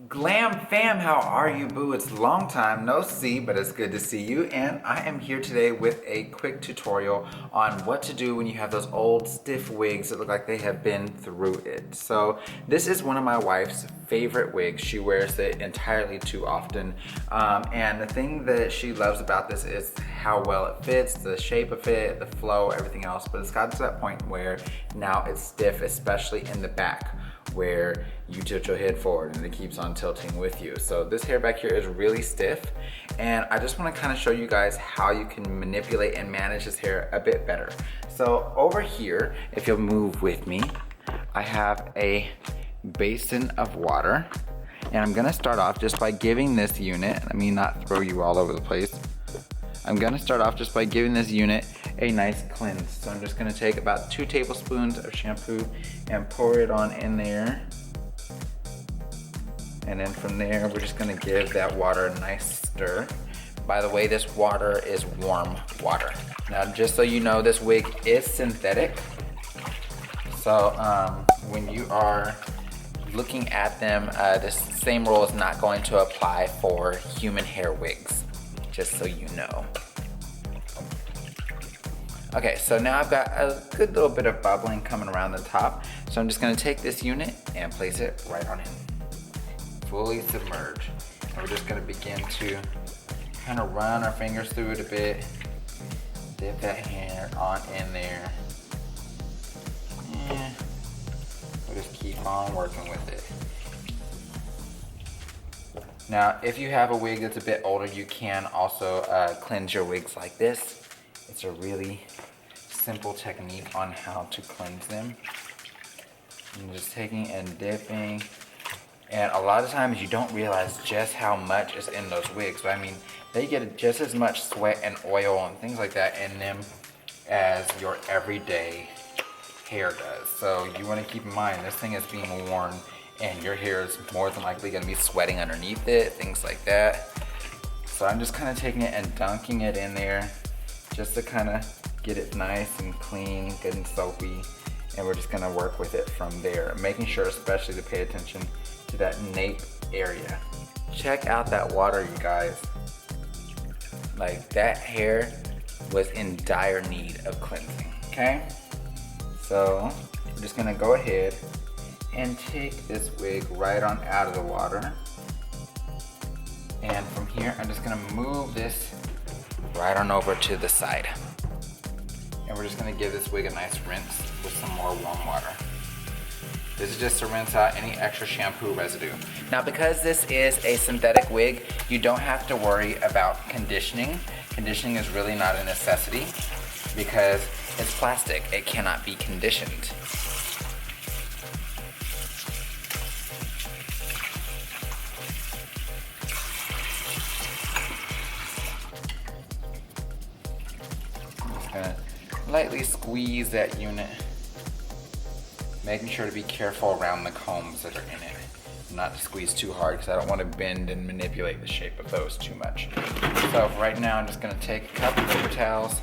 Glam fam, how are you, boo? It's a long time no see, but it's good to see you. And I am here today with a quick tutorial on what to do when you have those old stiff wigs that look like they have been through it. So this is one of my wife's favorite wigs. She wears it entirely too often. And the thing that she loves about this is how well it fits, the shape of it, the flow, everything else. But it's gotten to that point where now it's stiff, especially in the back, where you tilt your head forward and it keeps on tilting with you. So this hair back here is really stiff, and I just want to kind of show you guys how you can manipulate and manage this hair a bit better. So over here, if you'll move with me, I have a basin of water, and I'm gonna start off just by giving this unit, let me not throw you all over the place, I'm gonna start off just by giving this unit a nice cleanse. So I'm just gonna take about 2 tablespoons of shampoo and pour it on in there. And then from there, we're just gonna give that water a nice stir. By the way, this water is warm water. Now, just so you know, this wig is synthetic. So when you are looking at them, this same rule is not going to apply for human hair wigs, just so you know. Okay, so now I've got a good little bit of bubbling coming around the top. So I'm just gonna take this unit and place it right on in. Fully submerge. And we're just gonna begin to kind of run our fingers through it a bit. Dip that hair on in there. And we'll just keep on working with it. Now, if you have a wig that's a bit older, you can also cleanse your wigs like this. It's a really simple technique on how to cleanse them. I'm just taking and dipping. And a lot of times you don't realize just how much is in those wigs. But I mean, they get just as much sweat and oil and things like that in them as your everyday hair does. So you want to keep in mind, this thing is being worn and your hair is more than likely going to be sweating underneath it, things like that. So I'm just kind of taking it and dunking it in there just to kind of get it nice and clean, good and soapy. And we're just going to work with it from there, making sure especially to pay attention to that nape area. Check out that water, you guys. Like, that hair was in dire need of cleansing, okay? So we're just gonna go ahead and take this wig right on out of the water. And from here, I'm just gonna move this right on over to the side. And we're just gonna give this wig a nice rinse with some more warm water. This is just to rinse out any extra shampoo residue. Now, because this is a synthetic wig, you don't have to worry about conditioning. Conditioning is really not a necessity because it's plastic. It cannot be conditioned. I'm just gonna lightly squeeze that unit, making sure to be careful around the combs that are in it. Not to squeeze too hard because I don't want to bend and manipulate the shape of those too much. So for right now, I'm just going to take a couple of paper towels,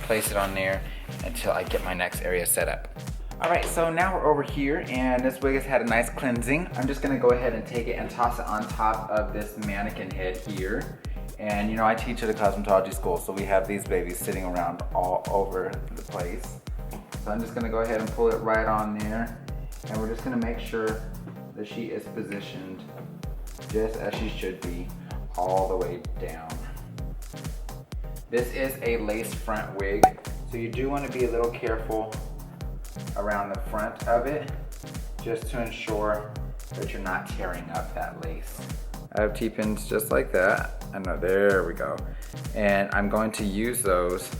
place it on there until I get my next area set up. Alright, so now we're over here and this wig has had a nice cleansing. I'm just going to go ahead and take it and toss it on top of this mannequin head here. And you know, I teach at a cosmetology school, so we have these babies sitting around all over the place. So I'm just gonna go ahead and pull it right on there, and we're just gonna make sure that she is positioned just as she should be, all the way down. This is a lace front wig, so you do want to be a little careful around the front of it, just to ensure that you're not tearing up that lace. I have T-pins just like that. I know, there we go. And I'm going to use those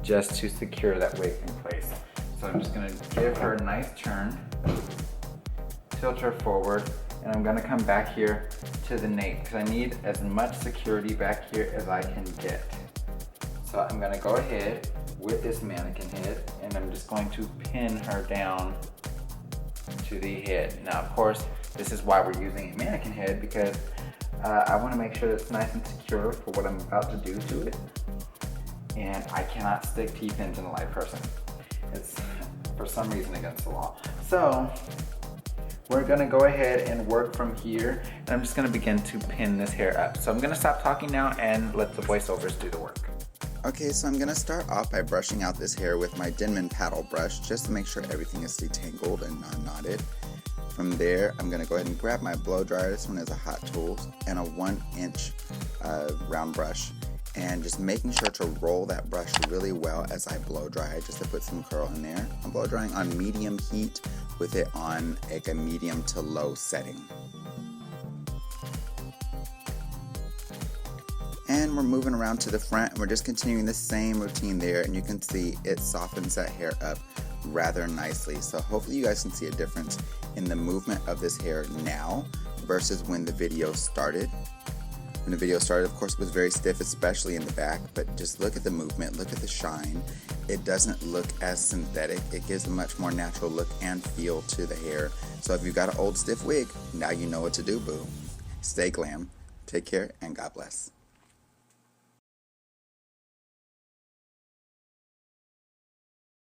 just to secure that wig in place. So I'm just gonna give her a nice turn, tilt her forward, and I'm gonna come back here to the nape because I need as much security back here as I can get. So I'm gonna go ahead with this mannequin head and I'm just going to pin her down to the head. Now, of course, this is why we're using a mannequin head, because I wanna make sure that it's nice and secure for what I'm about to do to it. And I cannot stick T-pins in a live person. It's for some reason against the law. So we're gonna go ahead and work from here, and I'm just gonna begin to pin this hair up. So I'm gonna stop talking now and let the voiceovers do the work. Okay, so I'm gonna start off by brushing out this hair with my Denman paddle brush just to make sure everything is detangled and non-knotted. From there, I'm gonna go ahead and grab my blow dryer. This one is a Hot Tools, and a 1-inch round brush, and just making sure to roll that brush really well as I blow dry, just to put some curl in there. I'm blow drying on medium heat with it on like a medium to low setting. And we're moving around to the front, and we're just continuing the same routine there, and you can see it softens that hair up rather nicely. So hopefully you guys can see a difference in the movement of this hair now versus when the video started. When the video started, of course, it was very stiff, especially in the back, but just look at the movement, look at the shine. It doesn't look as synthetic. It gives a much more natural look and feel to the hair. So if you've got an old stiff wig, now you know what to do, boo. Stay glam, take care, and God bless.